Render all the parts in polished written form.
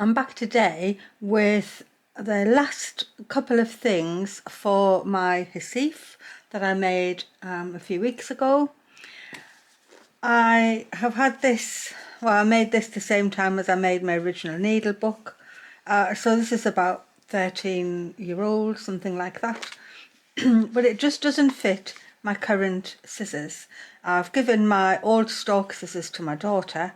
I'm back today with the last couple of things for my Hussif that I made a few weeks ago. I have had this, well, I made this the same time as I made my original needle book. So this is about 13-year-old, something like that. But it just doesn't fit my current scissors. I've given my old stalk scissors to my daughter,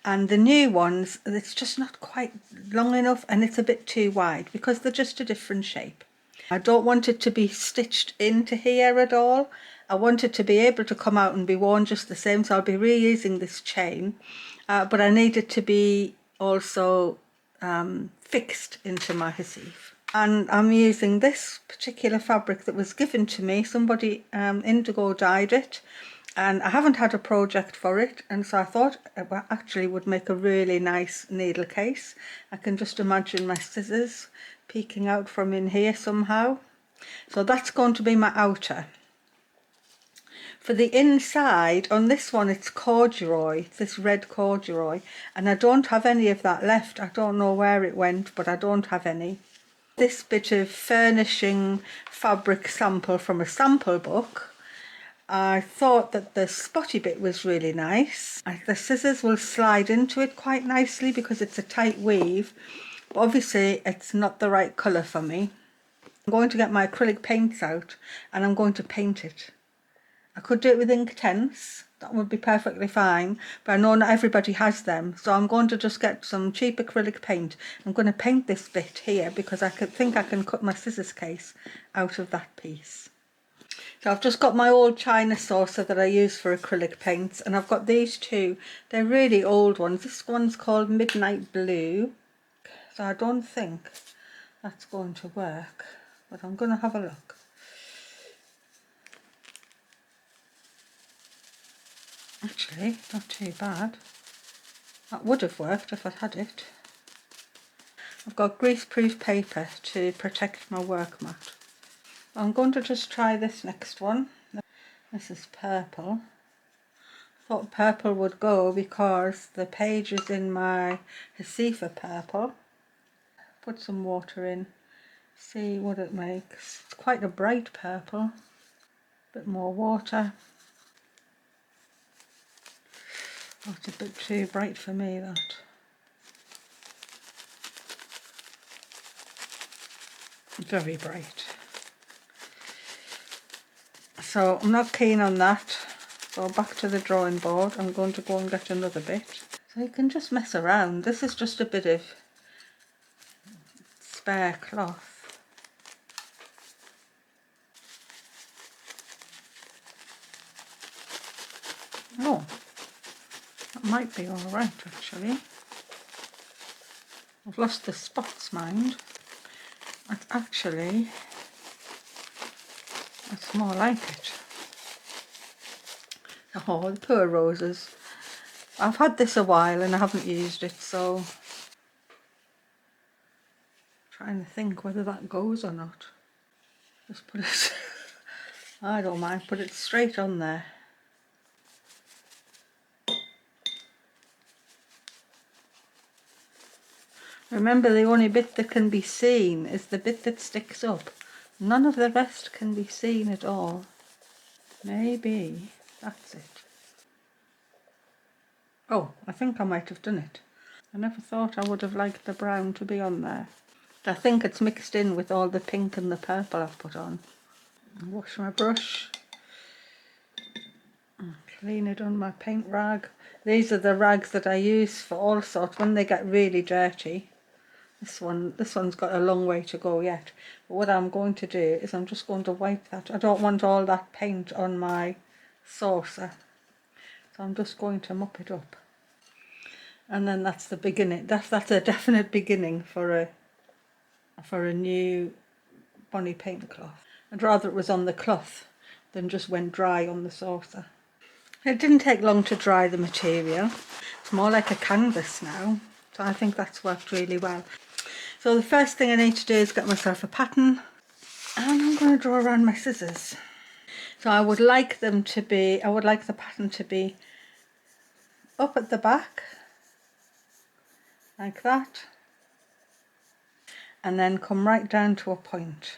and the new ones, it's just not quite long enough and it's a bit too wide because they're just a different shape. I don't want it to be stitched into here at all. I want it to be able to come out and be worn just the same, so I'll be reusing this chain, but I need it to be also fixed into my Hussif. And I'm using this particular fabric that was given to me. Somebody, Indigo, dyed it, and I haven't had a project for it, and so I thought it actually would make a really nice needle case. I can just imagine my scissors peeking out from in here somehow. So that's going to be my outer. For the inside, on this one, it's corduroy, this red corduroy, and I don't have any of that left. I don't know where it went, but I don't have any. This bit of furnishing fabric sample from a sample book, I thought that the spotty bit was really nice. The scissors will slide into it quite nicely because it's a tight weave, but obviously it's not the right colour for me. I'm going to get my acrylic paints out and I'm going to paint it. I could do it with Inktense, that would be perfectly fine, but I know not everybody has them, so I'm going to just get some cheap acrylic paint. I'm going to paint this bit here because I think I can cut my scissors case out of that piece. So I've just got my old china saucer that I use for acrylic paints, and I've got these two. They're really old ones. This one's called Midnight Blue, so I don't think that's going to work, but I'm going to have a look. Actually, not too bad. That would have worked if I'd had it. I've got greaseproof paper to protect my work mat. I'm going to just try this next one. This is purple. Thought purple would go because the pages in my Hussif are purple. Put some water in, see what it makes. It's quite a bright purple. Bit more water. Oh, it's a bit too bright for me, that. Very bright. So I'm not keen on that. So back to the drawing board. I'm going to go and get another bit. So you can just mess around. This is just a bit of spare cloth. Oh, that might be all right actually. I've lost the spots, mind. That's more like it. Oh, the poor roses. I've had this a while and I haven't used it, so I'm trying to think whether that goes or not. Just put it, I don't mind, put it straight on there. Remember, the only bit that can be seen is the bit that sticks up. None of the rest can be seen at all. Maybe that's it. Oh, I think I might have done it. I never thought I would have liked the brown to be on there. I think it's mixed in with all the pink and the purple I've put on. I'll wash my brush. Clean it on my paint rag. These are the rags that I use for all sorts when they get really dirty. This one's got a long way to go yet. But what I'm going to do is I'm just going to wipe that. I don't want all that paint on my saucer. So I'm just going to mop it up. And then that's the beginning. That's a definite beginning for a new bonny paint cloth. I'd rather it was on the cloth than just went dry on the saucer. It didn't take long to dry the material. It's more like a canvas now. So I think that's worked really well. So the first thing I need to do is get myself a pattern. And I'm going to draw around my scissors. So I would like the pattern to be up at the back, like that, and then come right down to a point.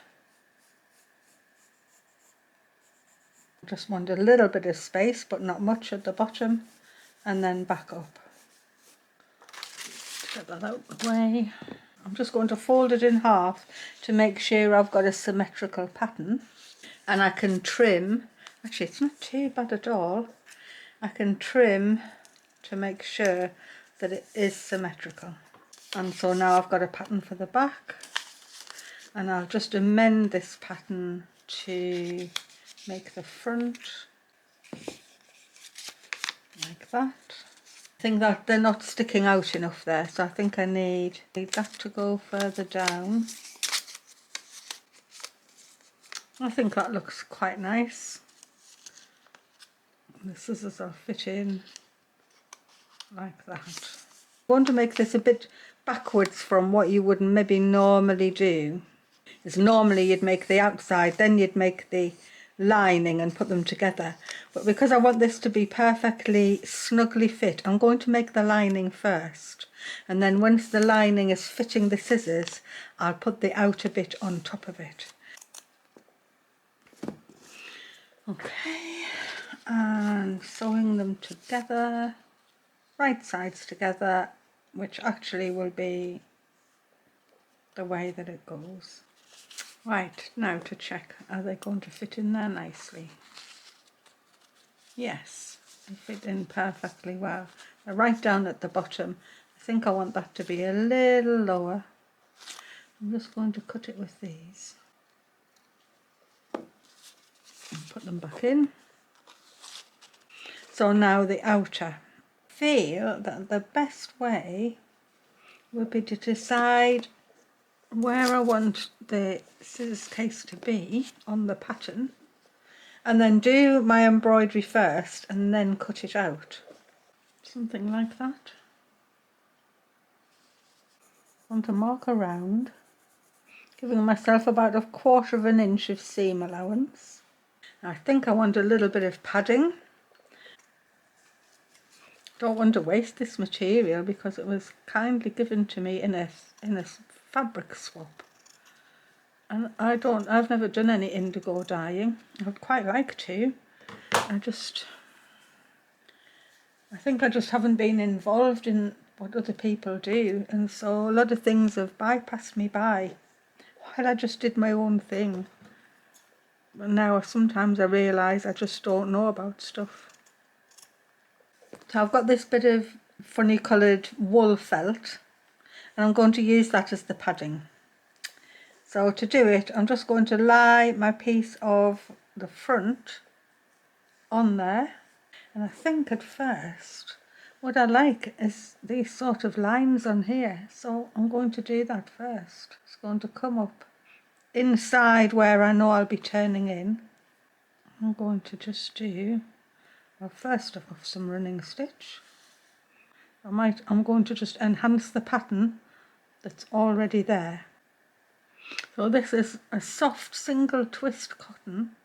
Just want a little bit of space, but not much at the bottom, and then back up. Get that out of the way. I'm just going to fold it in half to make sure I've got a symmetrical pattern, and I can trim. Actually, it's not too bad at all. I can trim to make sure that it is symmetrical. And so now I've got a pattern for the back, and I'll just amend this pattern to make the front like that. I think that they're not sticking out enough there, so I think I need that to go further down. I think that looks quite nice. The scissors will fit in like that. I want to make this a bit backwards from what you would maybe normally do. Is normally you'd make the outside, then you'd make the lining and put them together. But because I want this to be perfectly snugly fit, I'm going to make the lining first. And then once the lining is fitting the scissors, I'll put the outer bit on top of it. Okay, and sewing them together, right sides together, which actually will be the way that it goes. Right, now to check, are they going to fit in there nicely? Yes, they fit in perfectly well. They're right down at the bottom. I think I want that to be a little lower. I'm just going to cut it with these and put them back in. So now the outer. I feel that the best way would be to decide where I want the scissors case to be on the pattern, and then do my embroidery first and then cut it out. Something like that. I want to mark around, giving myself about 1/4 inch of seam allowance. I think I want a little bit of padding. Don't want to waste this material because it was kindly given to me in a fabric swap. And I've never done any indigo dyeing. I'd quite like to. I think I just haven't been involved in what other people do, and so a lot of things have bypassed me by while I just did my own thing. But now sometimes I realise I just don't know about stuff. So I've got this bit of funny coloured wool felt, and I'm going to use that as the padding. So to do it, I'm just going to lie my piece of the front on there, and I think at first what I like is these sort of lines on here, so I'm going to do that first. It's going to come up inside where I know I'll be turning in. I'm going to just do, well, first off some running stitch. I'm going to just enhance the pattern that's already there. So this is a soft single twist cotton.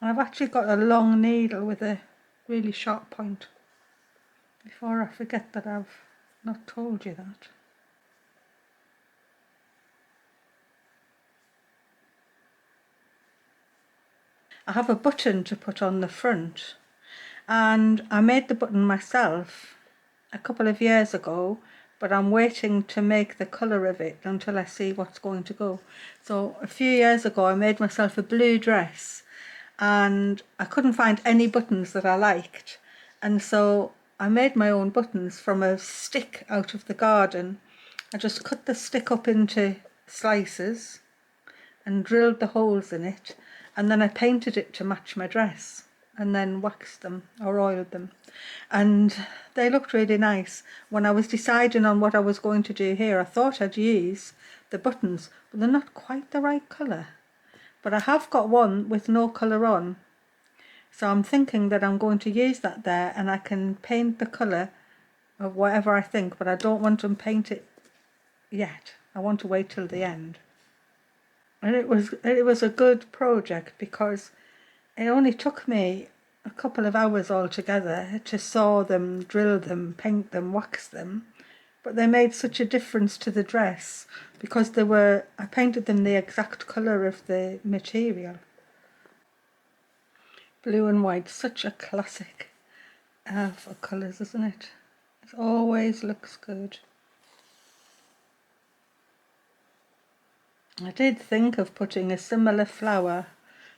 I've actually got a long needle with a really sharp point, before I forget that I've not told you that. I have a button to put on the front, and I made the button myself a couple of years ago, but I'm waiting to make the colour of it until I see what's going to go. So a few years ago I made myself a blue dress, and I couldn't find any buttons that I liked, and so I made my own buttons from a stick out of the garden. I just cut the stick up into slices and drilled the holes in it, and then I painted it to match my dress, and then waxed them or oiled them, and they looked really nice. When I was deciding on what I was going to do here, I thought I'd use the buttons, but they're not quite the right colour. But I have got one with no colour on, so I'm thinking that I'm going to use that there, and I can paint the colour of whatever I think, but I don't want to paint it yet. I want to wait till the end. And it was a good project because it only took me a couple of hours altogether to saw them, drill them, paint them, wax them. but they made such a difference to the dress because they were, I painted them the exact colour of the material. Blue and white, such a classic for colours, isn't it? It always looks good. I did think of putting a similar flower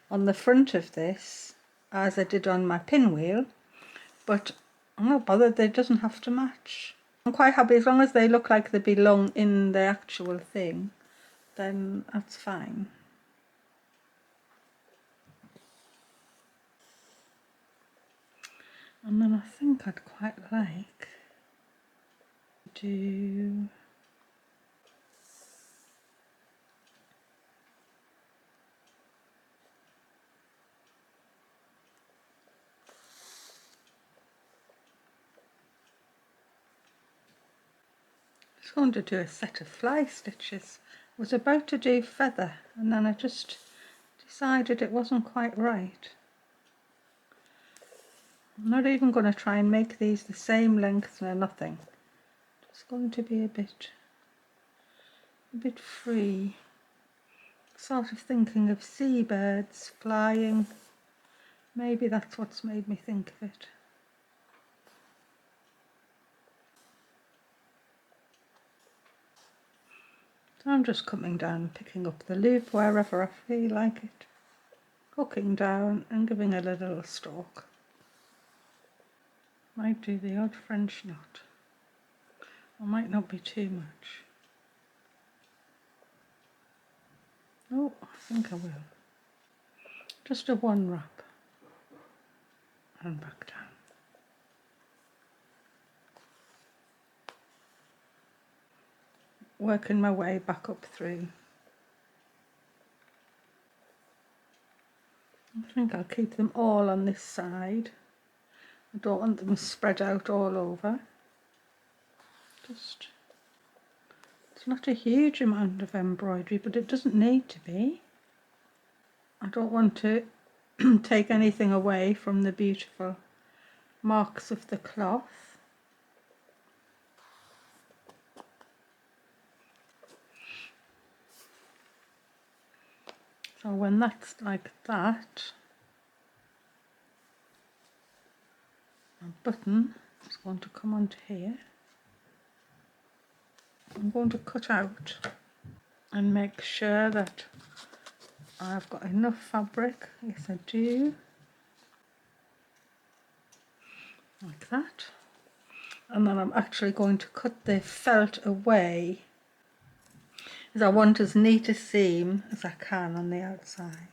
on the front of this as I did on my pinwheel, but I'm not bothered, it doesn't have to match. I'm quite happy as long as they look like they belong in the actual thing, then that's fine. And then I think I'd quite like to just going to do a set of fly stitches. I was about to do feather and then I just decided it wasn't quite right. I'm not even going to try and make these the same length or nothing. It's going to be a bit free. Sort of thinking of seabirds flying. Maybe that's what's made me think of it. So I'm just coming down and picking up the loop wherever I feel like it. Hooking down and giving it a little stroke. Might do the odd French knot. Or might not be too much. Oh, I think I will. Just a one wrap. And back down. Working my way back up through. I think I'll keep them all on this side. I don't want them spread out all over. Just, it's not a huge amount of embroidery, but it doesn't need to be. I don't want to take anything away from the beautiful marks of the cloth. So when that's like that, my button is going to come onto here. I'm going to cut out and make sure that I've got enough fabric. Yes, I do. Like that. And then I'm actually going to cut the felt away, as I want as neat a seam as I can on the outside.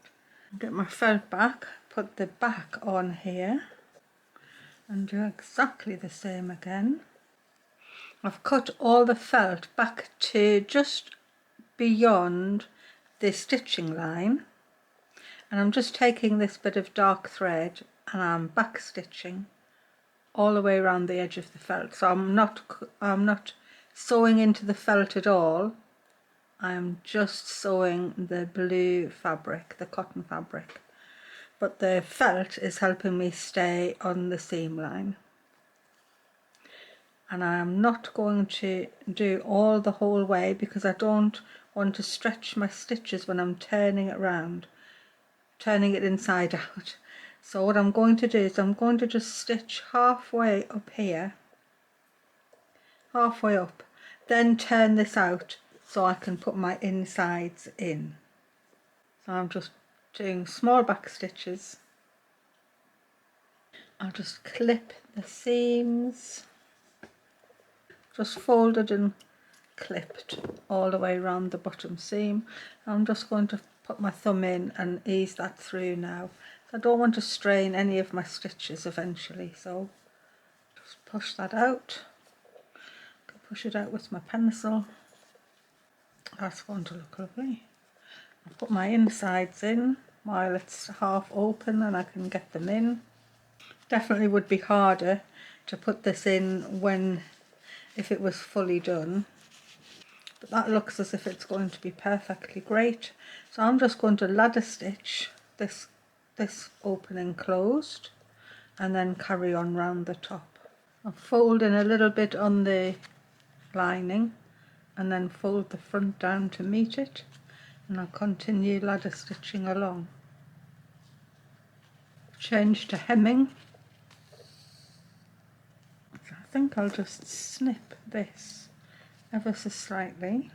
Get my felt back, put the back on here and do exactly the same again. I've cut all the felt back to just beyond the stitching line, and I'm just taking this bit of dark thread and I'm back stitching all the way around the edge of the felt. So I'm not sewing into the felt at all. I'm just sewing the blue fabric, the cotton fabric, but the felt is helping me stay on the seam line. And I'm not going to do all the whole way because I don't want to stretch my stitches when I'm turning it around, turning it inside out. So what I'm going to do is I'm going to just stitch halfway up here, halfway up, then turn this out so I can put my insides in. So I'm just doing small back stitches. I'll just clip the seams, just folded and clipped all the way around the bottom seam. I'm just going to put my thumb in and ease that through now. I don't want to strain any of my stitches eventually, so just push that out. Push it out with my pencil. That's going to look lovely. I'll put my insides in while it's half open and I can get them in. Definitely would be harder to put this in if it was fully done. But that looks as if it's going to be perfectly great. So I'm just going to ladder stitch this opening closed and then carry on round the top. I'll fold in a little bit on the lining and then fold the front down to meet it, and I'll continue ladder stitching along. Change to hemming. So I think I'll just snip this ever so slightly.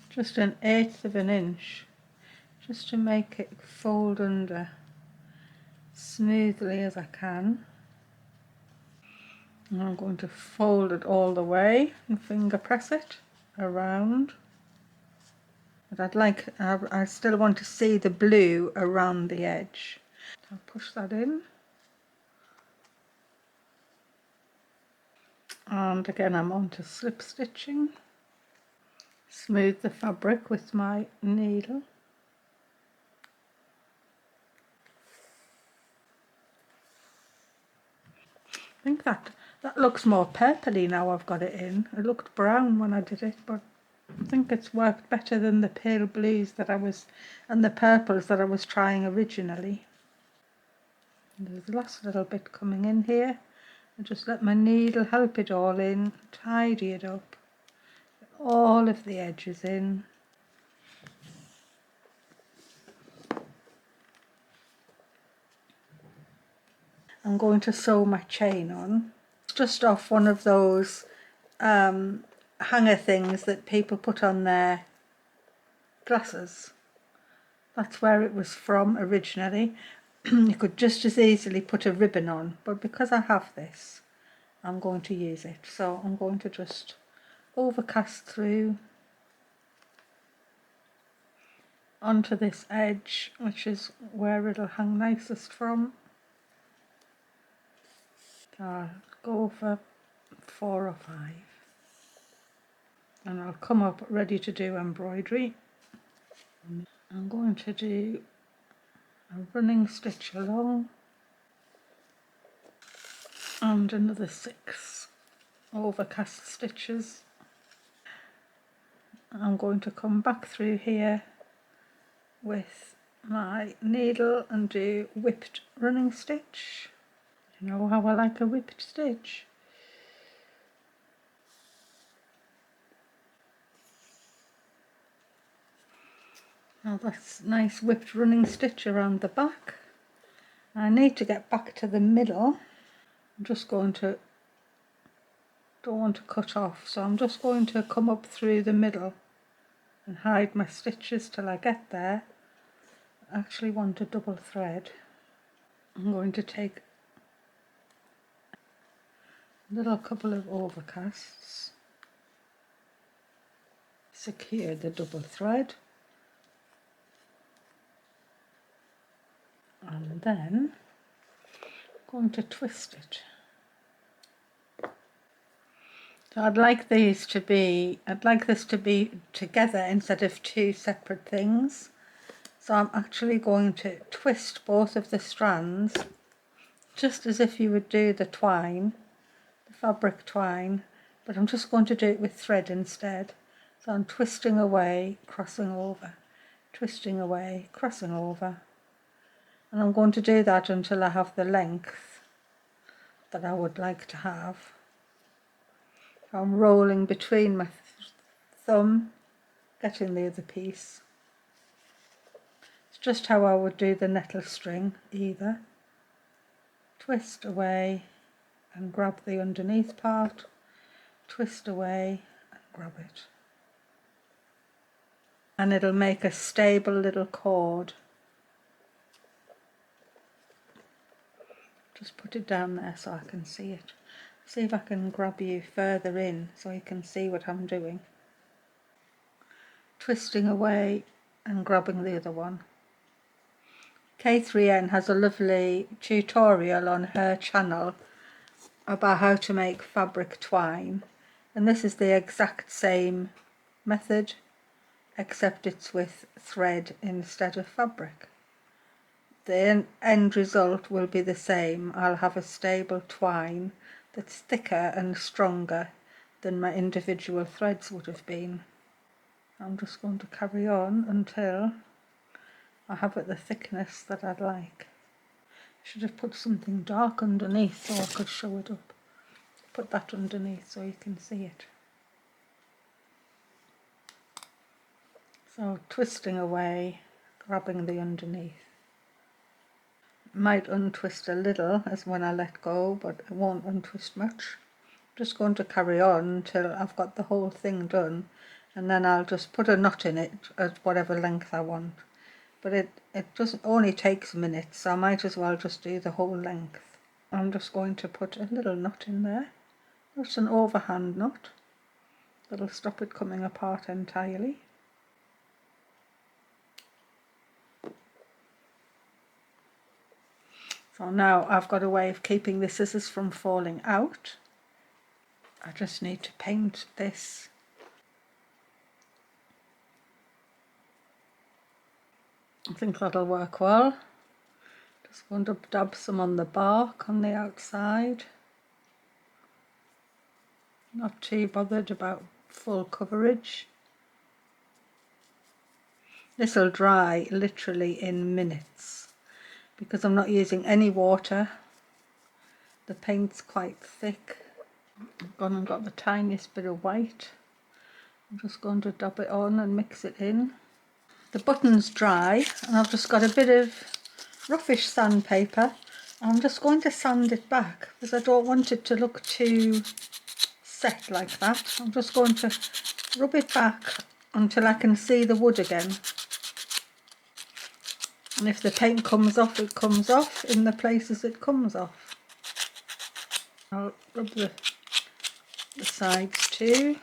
Just 1/8 of an inch, just to make it fold under smoothly as I can. And I'm going to fold it all the way and finger press it around. But I still want to see the blue around the edge. I'll push that in. And again I'm on to slip stitching. Smooth the fabric with my needle. I think that looks more purpley now I've got it in. It looked brown when I did it, but I think it's worked better than the pale blues and the purples that I was trying originally. And there's the last little bit coming in here. I just let my needle help it all in, tidy it up, get all of the edges in. I'm going to sew my chain on. It's just off one of those hanger things that people put on their glasses. That's where it was from originally. You could just as easily put a ribbon on, but because I have this, I'm going to use it. So I'm going to just overcast through onto this edge, which is where it'll hang nicest from. I'll go for 4 or 5, and I'll come up ready to do embroidery. I'm going to do a running stitch along and another 6 overcast stitches. I'm going to come back through here with my needle and do whipped running stitch. You know how I like a whipped stitch. Now that's nice whipped running stitch around the back. I need to get back to the middle. I'm just going to, don't want to cut off, so I'm just going to come up through the middle and hide my stitches till I get there. I actually want a double thread. I'm going to take a little couple of overcasts, secure the double thread, and then I'm going to twist it. So I'd like this to be together instead of 2 separate things. So I'm actually going to twist both of the strands, just as if you would do the twine, the fabric twine, but I'm just going to do it with thread instead. So I'm twisting away, crossing over, twisting away, crossing over. And I'm going to do that until I have the length that I would like to have. I'm rolling between my thumb, getting the other piece. It's just how I would do the nettle string either. Twist away and grab the underneath part, twist away and grab it. And it'll make a stable little cord. Just put it down there so I can see it. See if I can grab you further in so you can see what I'm doing. Twisting away and grabbing the other one. K3N has a lovely tutorial on her channel about how to make fabric twine, and this is the exact same method, except it's with thread instead of fabric. The end result will be the same. I'll have a stable twine that's thicker and stronger than my individual threads would have been. I'm just going to carry on until I have it the thickness that I'd like. Should have put something dark underneath so I could show it up. Put that underneath so you can see it. So twisting away, grabbing the underneath. Might untwist a little as when I let go, but it won't untwist much. Just going to carry on until I've got the whole thing done, and then I'll just put a knot in it at whatever length I want. But it just only takes minutes, so I might as well just do the whole length. I'm just going to put a little knot in there, just an overhand knot. That'll stop it coming apart entirely. So now I've got a way of keeping the scissors from falling out. I just need to paint this. I think that'll work well. Just going to dab some on the bark on the outside. Not too bothered about full coverage. This will dry literally in minutes because I'm not using any water. The paint's quite thick. I've gone and got the tiniest bit of white. I'm just going to dab it on and mix it in. The button's dry and I've just got a bit of roughish sandpaper. I'm just going to sand it back because I don't want it to look too set like that. I'm just going to rub it back until I can see the wood again. And if the paint comes off, it comes off in the places it comes off. I'll rub the sides too.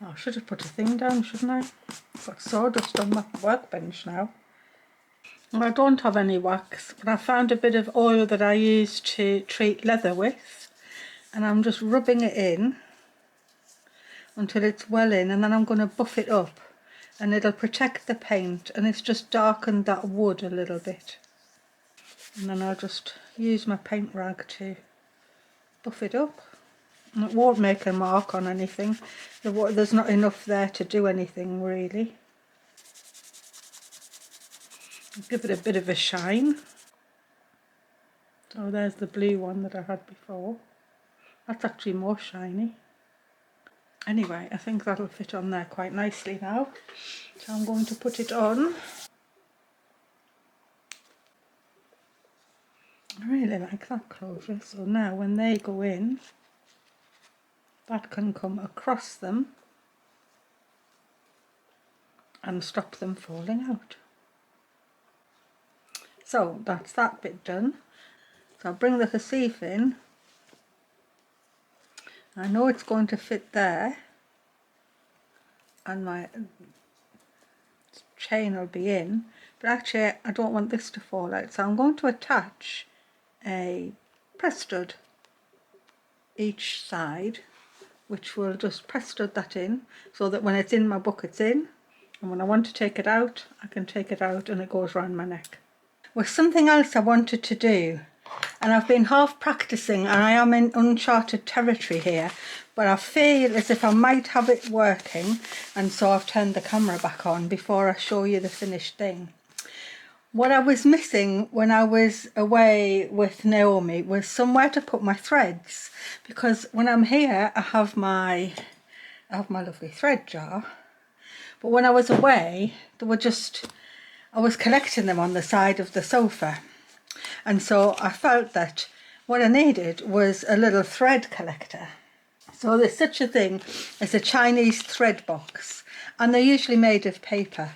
Oh, I should have put a thing down, shouldn't I? I've got sawdust on my workbench now. Well, I don't have any wax, but I found a bit of oil that I use to treat leather with, and I'm just rubbing it in until it's well in, and then I'm going to buff it up and it'll protect the paint, and it's just darkened that wood a little bit. And then I'll just use my paint rag to buff it up. And it won't make a mark on anything. There's not enough there to do anything really. Give it a bit of a shine. So there's the blue one that I had before. That's actually more shiny. Anyway, I think that'll fit on there quite nicely now. So I'm going to put it on. I really like that closure. So now when they go in, that can come across them and stop them falling out. So that's that bit done. So I'll bring the Hussif in. I know it's going to fit there and my chain will be in, but actually I don't want this to fall out, so I'm going to attach a press stud each side, which will just press stud that in so that when it's in my book it's in, and when I want to take it out I can take it out and it goes around my neck. Well, something else I wanted to do, and I've been half practicing and I am in uncharted territory here, but I feel as if I might have it working, and so I've turned the camera back on before I show you the finished thing. What I was missing when I was away with Naomi was somewhere to put my threads, because when I'm here I have my lovely thread jar, but when I was away I was collecting them on the side of the sofa. And so I felt that what I needed was a little thread collector. So there's such a thing as a Chinese thread box, and they're usually made of paper.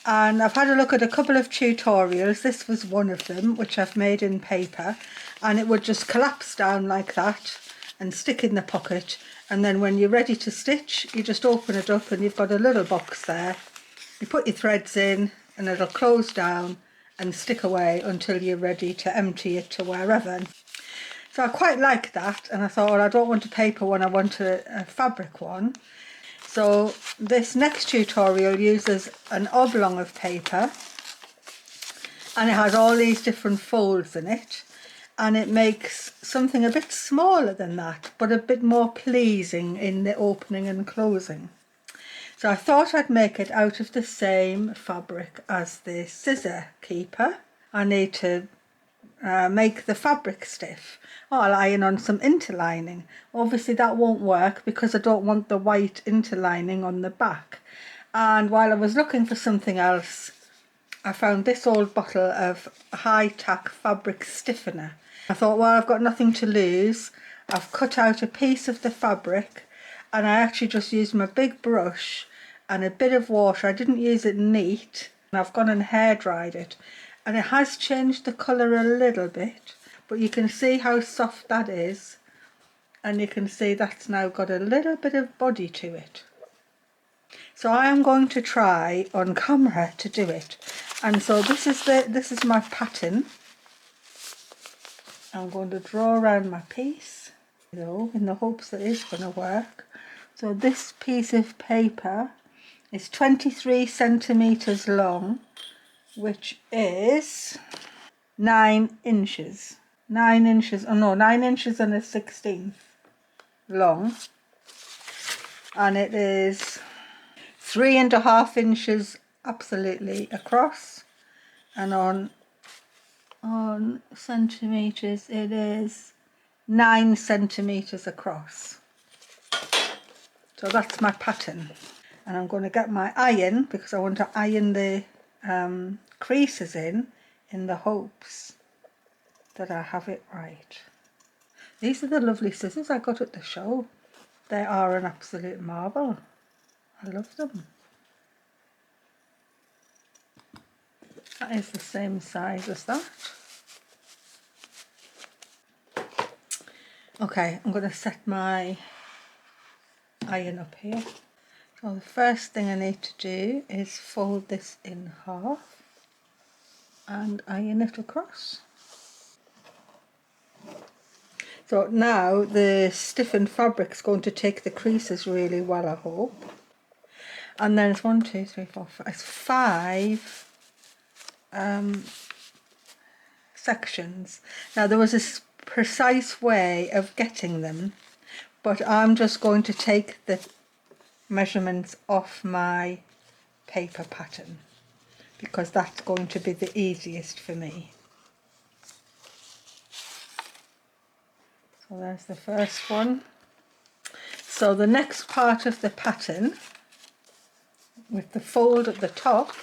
And I've had a look at a couple of tutorials. This was one of them, which I've made in paper, and it would just collapse down like that and stick in the pocket. And then when you're ready to stitch, you just open it up and you've got a little box there. You put your threads in and it'll close down and stick away until you're ready to empty it to wherever. So I quite like that, and I thought, well, I don't want a paper one, I want a fabric one. So this next tutorial uses an oblong of paper, and it has all these different folds in it, and it makes something a bit smaller than that but a bit more pleasing in the opening and closing. So I thought I'd make it out of the same fabric as the scissor keeper. I need to make the fabric stiff. Oh, I'll iron on some interlining. Obviously that won't work because I don't want the white interlining on the back. And while I was looking for something else, I found this old bottle of high-tack fabric stiffener. I thought, well, I've got nothing to lose. I've cut out a piece of the fabric and I actually just used my big brush and a bit of water. I didn't use it neat. I've gone and hair dried it, and it has changed the colour a little bit, but you can see how soft that is, and you can see that's now got a little bit of body to it. So I am going to try on camera to do it. And so this is my pattern. I'm going to draw around my piece, you know, in the hopes that it's going to work. So this piece of paper is 23 centimeters long, which is 9 inches. 9 inches, oh no, 9 inches and a 16th long. And it is 3.5 inches absolutely across, and on centimeters it is 9 centimeters across. So that's my pattern, and I'm going to get my iron because I want to iron the creases in the hopes that I have it right. These are the lovely scissors I got at the show. They are an absolute marvel. I love them. That is the same size as that. Okay, I'm going to set my iron up here. So the first thing I need to do is fold this in half and iron it across. So now the stiffened fabric's going to take the creases really well, I hope. And then it's 1, 2, 3, 4, 5, it's 5 sections. Now there was a precise way of getting them, but I'm just going to take the measurements off my paper pattern because that's going to be the easiest for me. So there's the first one. So the next part of the pattern, with the fold at the top,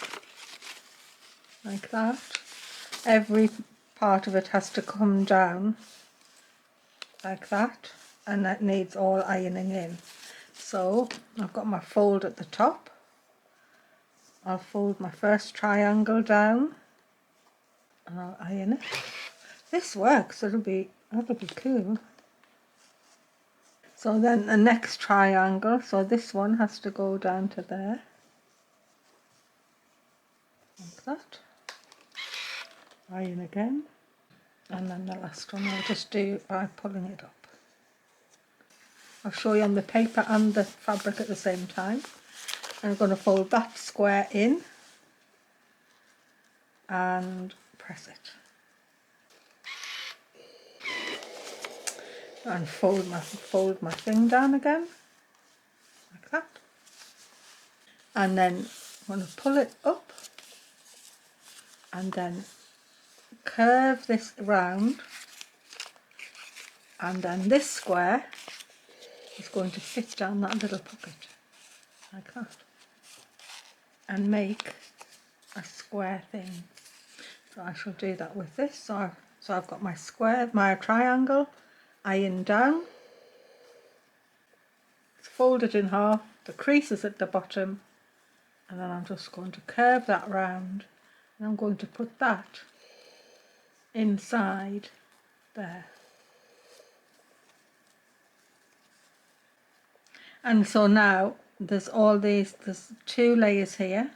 like that, every part of it has to come down like that, and that needs all ironing in. So I've got my fold at the top. I'll fold my first triangle down and I'll iron it. This works, that'll be cool. So then the next triangle, so this one has to go down to there, like that. Iron again, and then the last one I'll just do by pulling it up. I'll show you on the paper and the fabric at the same time. I'm going to fold that square in and press it. And fold my thing down again, like that. And then I'm going to pull it up and then curve this round, and then this square is going to fit down that little pocket, like that, and make a square thing. So I shall do that with this. So I've got my square, my triangle, ironed down, it's folded in half, the crease is at the bottom, and then I'm just going to curve that round, and I'm going to put that inside there. And so now there's 2 layers here,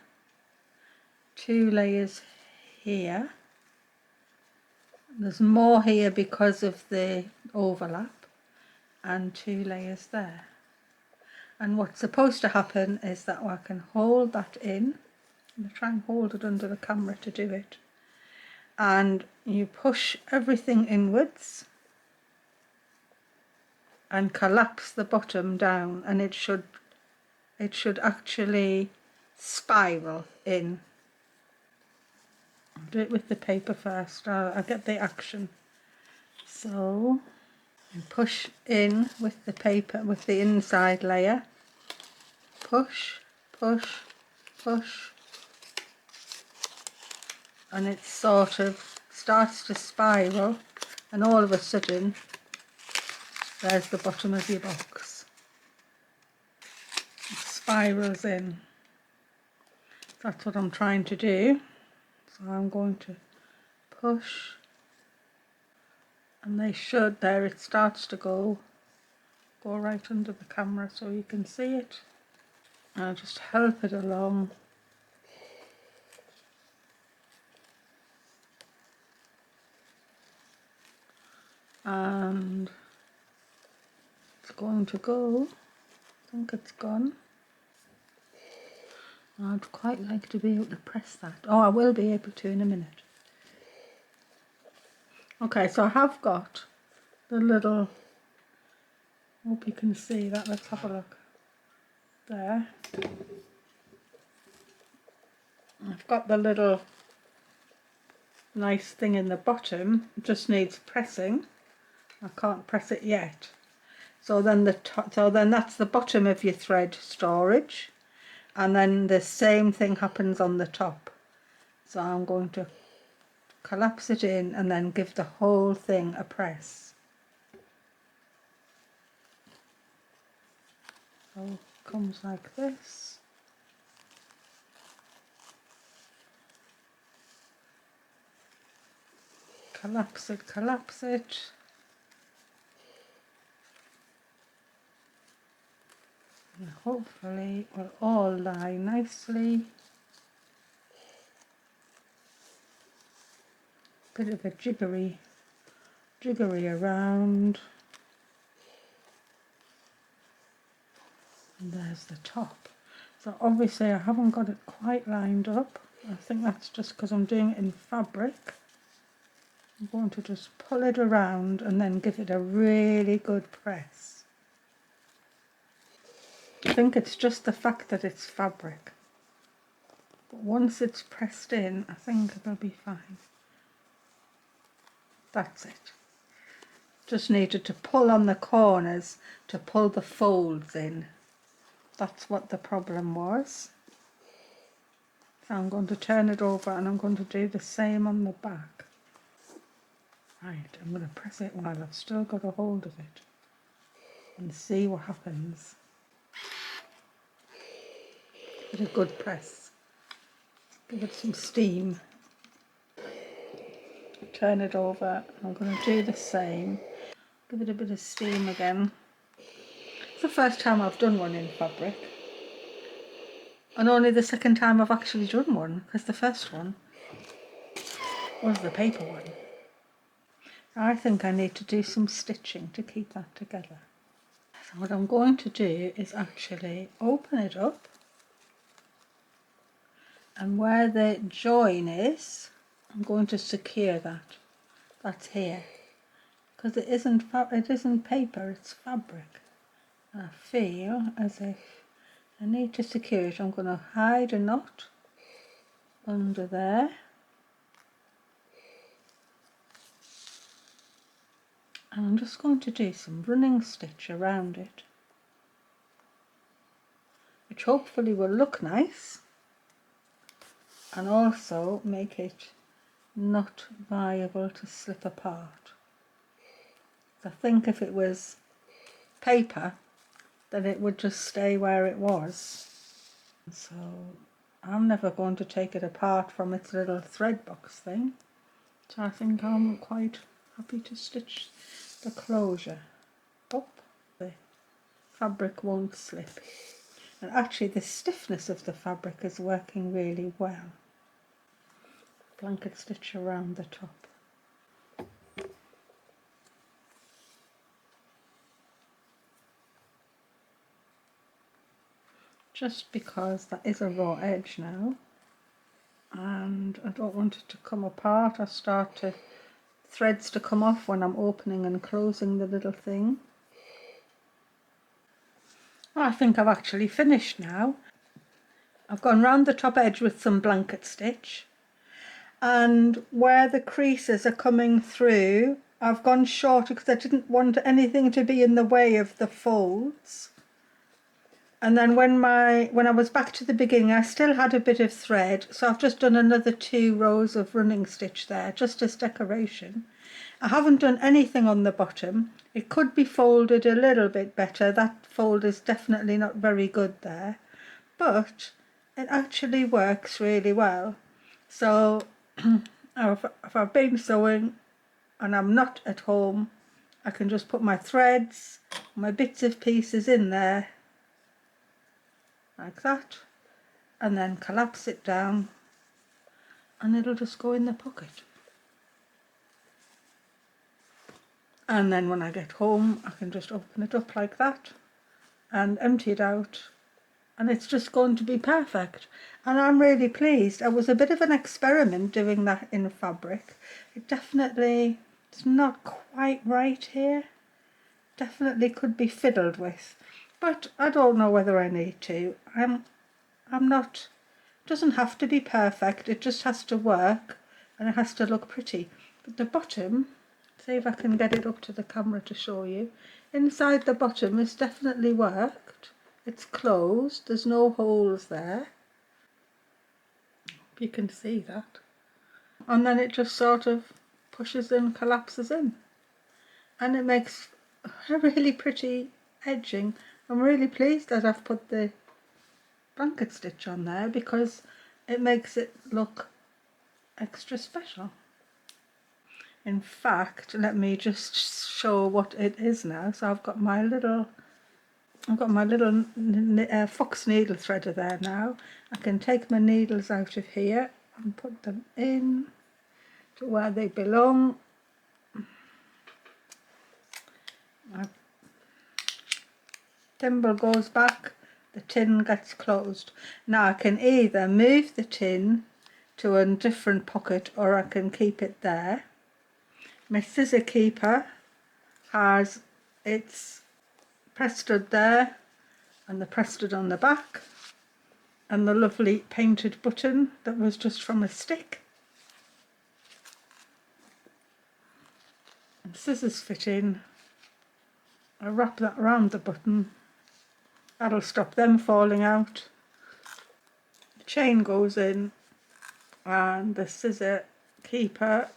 2 layers here, there's more here because of the overlap, and 2 layers there. And what's supposed to happen is that I can hold that in. I'm going to try and hold it under the camera to do it. And you push everything inwards and collapse the bottom down, and it should it should actually spiral in. I'll do it with the paper first. I'll get the action. So, and push in with the paper, with the inside layer. Push, push, push. And it sort of starts to spiral, and all of a sudden there's the bottom of your box. It spirals in. That's what I'm trying to do. So I'm going to push, and they should, there it starts to go right under the camera so you can see it. And I'll just help it along. And it's going to go. I think it's gone. I'd quite like to be able to press that. Oh, I will be able to in a minute. Okay, so I have got the little, hope you can see that, let's have a look. There. I've got the little nice thing in the bottom, it just needs pressing. I can't press it yet. So then that's the bottom of your thread storage, and then the same thing happens on the top. So I'm going to collapse it in and then give the whole thing a press. So it comes like this. Collapse it, collapse it. And hopefully it will all lie nicely. Bit of a jiggery around. And there's the top. So obviously I haven't got it quite lined up. I think that's just because I'm doing it in fabric. I'm going to just pull it around and then give it a really good press. I think it's just the fact that it's fabric. But once it's pressed in, I think it'll be fine. That's it. Just needed to pull on the corners to pull the folds in. That's what the problem was. So I'm going to turn it over and I'm going to do the same on the back. Right, I'm going to press it while I've still got a hold of it and see what happens. Give it a good press. Give it some steam. Turn it over. I'm going to do the same. Give it a bit of steam again. It's the first time I've done one in fabric. And only the second time I've actually done one, because the first one was the paper one. I think I need to do some stitching to keep that together. So what I'm going to do is actually open it up, and where the join is, I'm going to secure that. That's here, because it isn't paper, it's fabric. And I feel as if I need to secure it. I'm going to hide a knot under there. And I'm just going to do some running stitch around it, which hopefully will look nice and also make it not viable to slip apart. I think if it was paper, then it would just stay where it was. So I'm never going to take it apart from its little thread box thing. So I think I'm quite happy to stitch the closure up. The fabric won't slip. And actually the stiffness of the fabric is working really well. Blanket stitch around the top. Just because that is a raw edge now, and I don't want it to come apart. I start to threads to come off when I'm opening and closing the little thing. I think I've actually finished now. I've gone round the top edge with some blanket stitch, and where the creases are coming through I've gone short because I didn't want anything to be in the way of the folds. And then when I was back to the beginning, I still had a bit of thread, so I've just done another 2 rows of running stitch there, just as decoration. I haven't done anything on the bottom. It could be folded a little bit better. That fold is definitely not very good there, but it actually works really well. So if I've been sewing and I'm not at home, I can just put my threads, my bits of pieces in there like that, and then collapse it down, and it'll just go in the pocket. And then when I get home, I can just open it up like that and empty it out, and it's just going to be perfect. And I'm really pleased. It was a bit of an experiment doing that in fabric. It definitely is not quite right here. Definitely could be fiddled with, but I don't know whether I need to. I'm not, it doesn't have to be perfect, it just has to work and it has to look pretty. But the bottom, see if I can get it up to the camera to show you, inside the bottom it's definitely worked. It's closed, there's no holes there, if you can see that. And then it just sort of pushes and collapses in, and it makes a really pretty edging. I'm really pleased that I've put the blanket stitch on there because it makes it look extra special. In fact, let me just show what it is now. So I've got my little fox needle threader there now. I can take my needles out of here and put them in to where they belong. My thimble goes back, the tin gets closed. Now I can either move the tin to a different pocket or I can keep it there. My scissor keeper has its press stud there and the press stud on the back and the lovely painted button that was just from a stick. And scissors fit in. I wrap that around the button. That'll stop them falling out. The chain goes in and the scissor keeper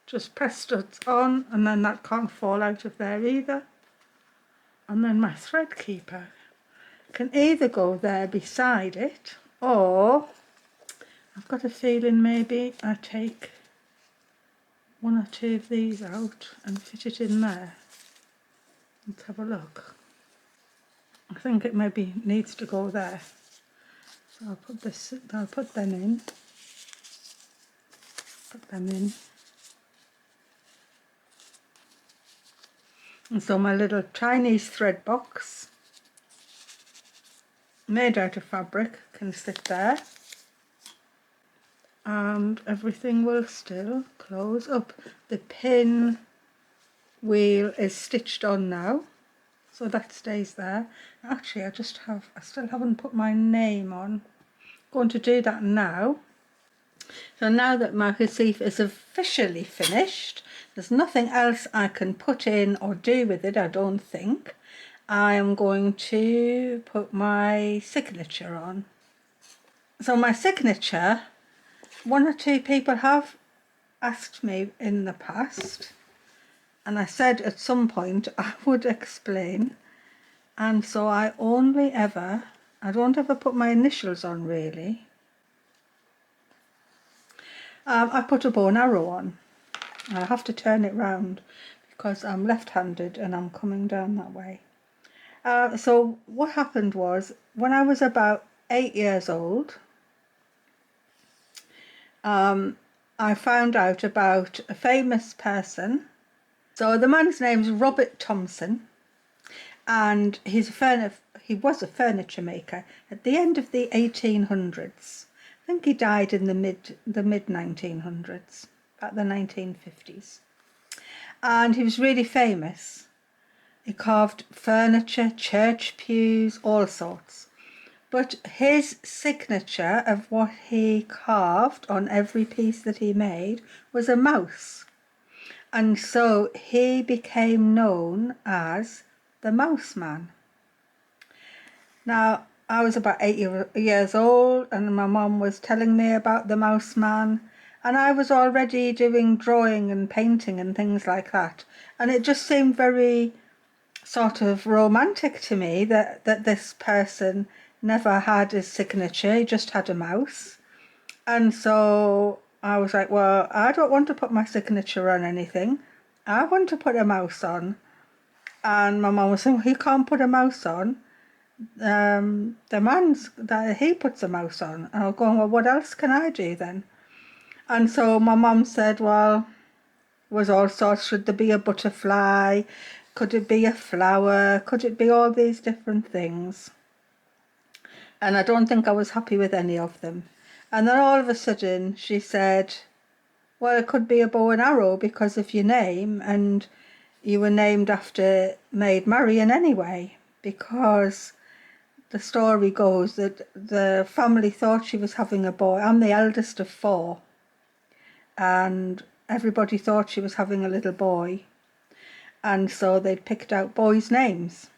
just press studs on, and then that can't fall out of there either. And then my thread keeper can either go there beside it, or I've got a feeling maybe I take 1 or 2 of these out and fit it in there. Let's have a look. I think it maybe needs to go there. So I'll put them in. Put them in. And so my little Chinese thread box, made out of fabric, can sit there. And everything will still close up. The pin wheel is stitched on now, so that stays there. Actually, I still haven't put my name on. Going to do that now. So now that my Hussif is officially finished, there's nothing else I can put in or do with it, I don't think. I am going to put my signature on. So my signature, 1 or 2 people have asked me in the past, and I said at some point I would explain, and so I don't ever put my initials on really. I put a bow and arrow on. I have to turn it round because I'm left-handed and I'm coming down that way. So what happened was, when I was about 8 years old, I found out about a famous person. So the man's name's Robert Thompson, and he was a furniture maker at the end of the 1800s. I think he died in the mid 1900s, at the 1950s, and he was really famous. He carved furniture, church pews, all sorts. But his signature of what he carved on every piece that he made was a mouse. And so he became known as the Mouse Man. Now, I was about 8 years old, and my mum was telling me about the Mouse Man, and I was already doing drawing and painting and things like that. And it just seemed very sort of romantic to me that this person never had his signature, he just had a mouse. And so I was like, well, I don't want to put my signature on anything. I want to put a mouse on. And my mum was saying, well, he can't put a mouse on. The man's that he puts a mouse on. And I was going, well, what else can I do then? And so my mum said, well, it was all sorts. Should there be a butterfly? Could it be a flower? Could it be all these different things? And I don't think I was happy with any of them. And then all of a sudden she said, well, it could be a bow and arrow because of your name, and you were named after Maid Marion anyway, because the story goes that the family thought she was having a boy. I'm the eldest of 4, and everybody thought she was having a little boy, and so they'd picked out boys' names.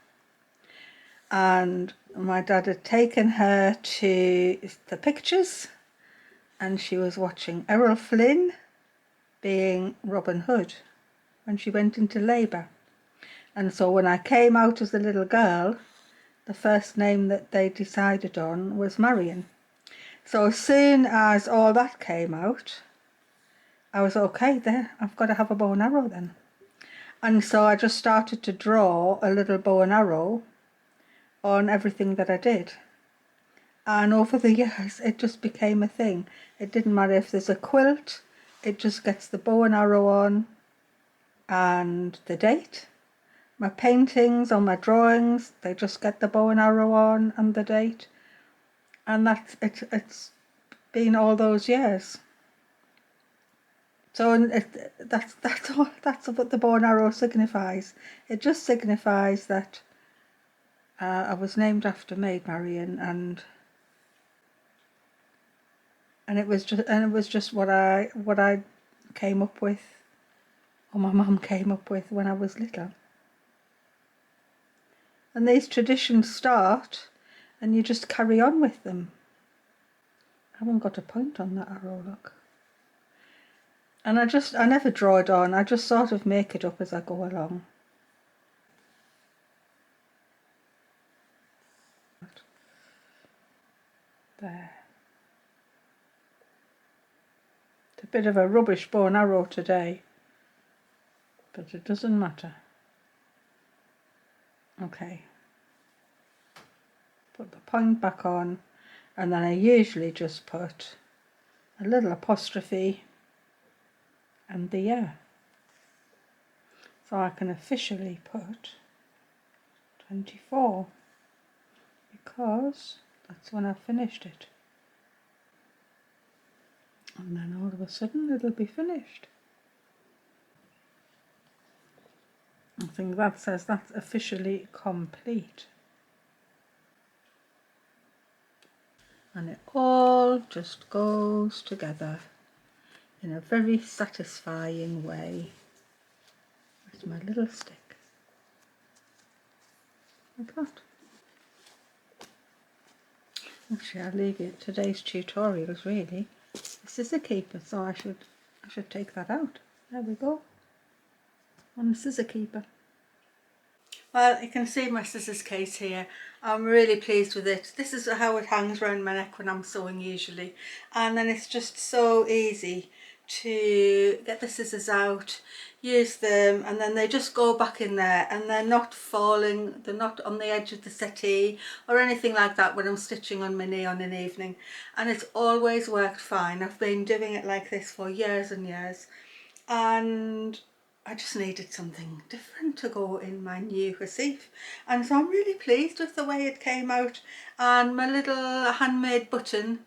And my dad had taken her to the pictures, and she was watching Errol Flynn being Robin Hood when she went into labour. And so when I came out as a little girl, the first name that they decided on was Marion. So as soon as all that came out, I was okay there, I've got to have a bow and arrow then. And so I just started to draw a little bow and arrow on everything that I did. And over the years, it just became a thing. It didn't matter if there's a quilt, it just gets the bow and arrow on and the date. My paintings or my drawings, they just get the bow and arrow on and the date. And that's it's been all those years. So that's what the bow and arrow signifies. It just signifies that I was named after Maid Marion, and it was just what I came up with, or my mum came up with when I was little. And these traditions start, and you just carry on with them. I haven't got a point on that arrow, look. And I never draw it on, I just sort of make it up as I go along. There. It's a bit of a rubbish bow and arrow today, but it doesn't matter. Okay. Put the point back on, and then I usually just put a little apostrophe and the year. So I can officially put 24, because that's when I finished it. And then all of a sudden it'll be finished. I think that says that's officially complete. And it all just goes together in a very satisfying way with my little stick. Like that. Actually, I'll leave you today's tutorials really. This is a keeper, so I should take that out. There we go. On the scissor keeper. Well, you can see my scissors case here. I'm really pleased with it. This is how it hangs around my neck when I'm sewing usually. And then it's just so easy to get the scissors out, use them, and then they just go back in there, and they're not falling, they're not on the edge of the settee or anything like that when I'm stitching on my knee on an evening. And it's always worked fine. I've been doing it like this for years and years, and I just needed something different to go in my new Hussif, and so I'm really pleased with the way it came out. And my little handmade button,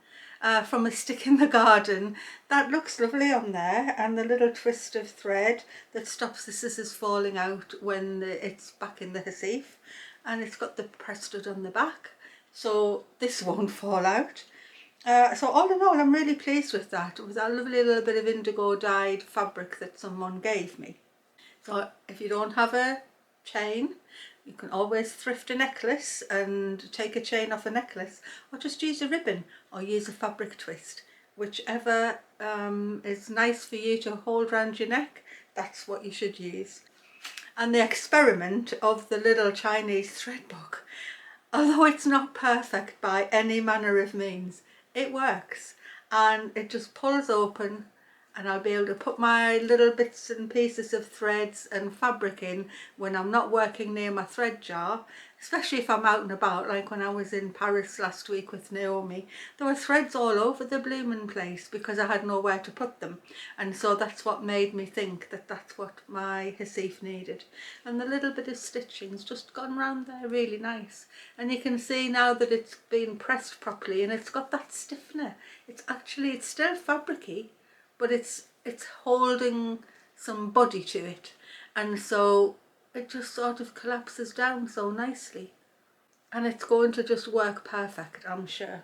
from a stick in the garden. That looks lovely on there, and the little twist of thread that stops the scissors falling out when it's back in the Hussif, and it's got the pressed stud on the back, so this won't fall out. So all in all, I'm really pleased with that. It was a lovely little bit of indigo dyed fabric that someone gave me. So if you don't have a chain, you can always thrift a necklace and take a chain off a necklace, or just use a ribbon or use a fabric twist. Whichever is nice for you to hold around your neck, that's what you should use. And the experiment of the little Chinese thread book, although it's not perfect by any manner of means, it works, and it just pulls open, and I'll be able to put my little bits and pieces of threads and fabric in when I'm not working near my thread jar, especially if I'm out and about, like when I was in Paris last week with Naomi. There were threads all over the blooming place because I had nowhere to put them, and so that's what made me think that that's what my Hussif needed. And the little bit of stitching's just gone round there really nice, and you can see now that it's been pressed properly, and it's got that stiffener. It's still fabricy, but it's holding some body to it, and so it just sort of collapses down so nicely, and it's going to just work perfect, I'm sure.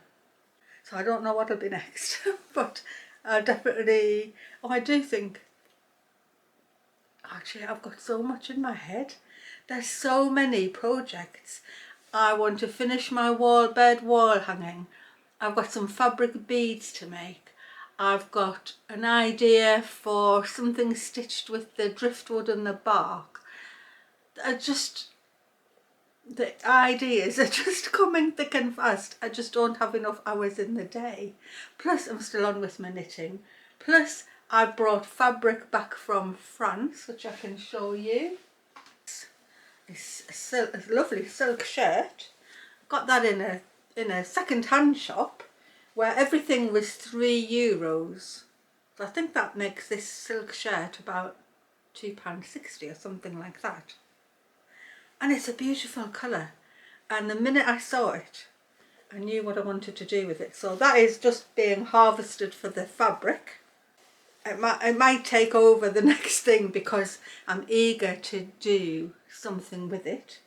So I don't know what'll be next, but definitely, oh, I do think, actually I've got so much in my head. There's so many projects. I want to finish my bed wall hanging. I've got some fabric beads to make. I've got an idea for something stitched with the driftwood and the bark. The ideas are just coming thick and fast. I just don't have enough hours in the day. Plus I'm still on with my knitting. Plus I brought fabric back from France, which I can show you. It's a lovely silk shirt. Got that in a second-hand shop where everything was €3. So I think that makes this silk shirt about £2.60 or something like that. And it's a beautiful colour, and the minute I saw it, I knew what I wanted to do with it. So that is just being harvested for the fabric. It might take over the next thing because I'm eager to do something with it.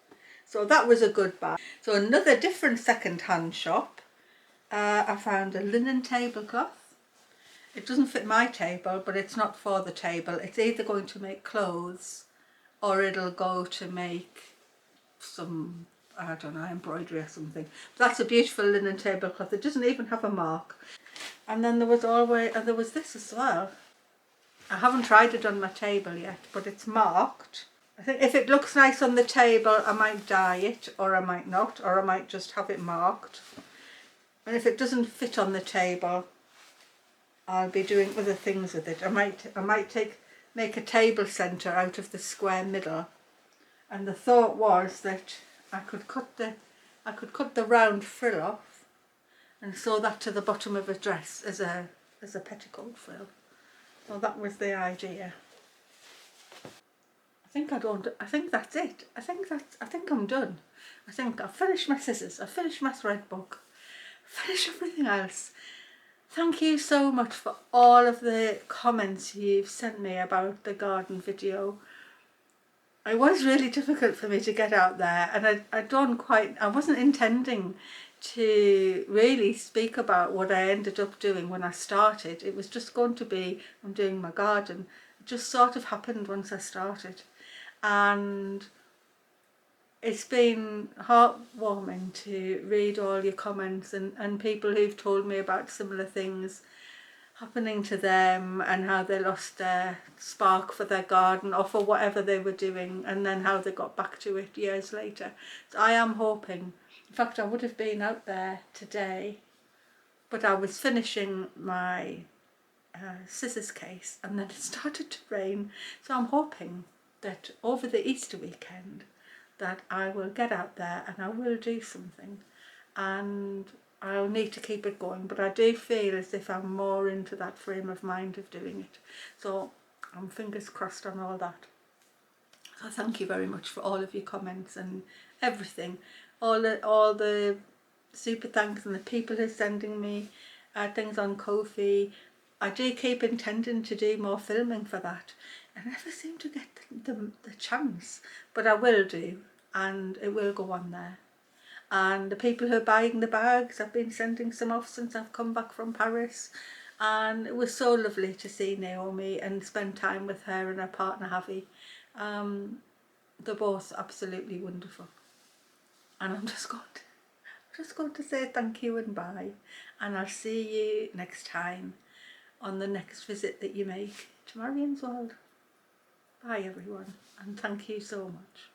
So that was a good buy. So another different second-hand shop, I found a linen tablecloth. It doesn't fit my table, but it's not for the table. It's either going to make clothes or it'll go to make some, I don't know, embroidery or something. But that's a beautiful linen tablecloth. It doesn't even have a mark. And then there was this as well. I haven't tried it on my table yet, but it's marked. I think if it looks nice on the table, I might dye it, or I might not, or I might just have it marked. And if it doesn't fit on the table, I'll be doing other things with it. I might make a table centre out of the square middle. And the thought was that I could cut the round frill off and sew that to the bottom of a dress as a petticoat frill. So that was the idea. I think that's it. I think I'm done. I think I've finished my scissors, I've finished my thread book, finished everything else. Thank you so much for all of the comments you've sent me about the garden video. It was really difficult for me to get out there, and I wasn't intending to really speak about what I ended up doing when I started. It was just going to be, I'm doing my garden. It just sort of happened once I started. And it's been heartwarming to read all your comments and people who've told me about similar things happening to them, and how they lost their spark for their garden or for whatever they were doing, and then how they got back to it years later. So I am hoping, in fact I would have been out there today, but I was finishing my scissors case and then it started to rain, so I'm hoping that over the Easter weekend that I will get out there and I will do something, and I'll need to keep it going, but I do feel as if I'm more into that frame of mind of doing it. So I'm fingers crossed on all that. So thank you very much for all of your comments and everything. All the super thanks, and the people who are sending me things on Ko-fi. I do keep intending to do more filming for that. I never seem to get the chance, but I will do, and it will go on there. And the people who are buying the bags, I've been sending some off since I've come back from Paris, and it was so lovely to see Naomi and spend time with her and her partner Javi. They're both absolutely wonderful, and I'm just going to say thank you and bye, and I'll see you next time on the next visit that you make to Marion's World. Bye everyone, and thank you so much.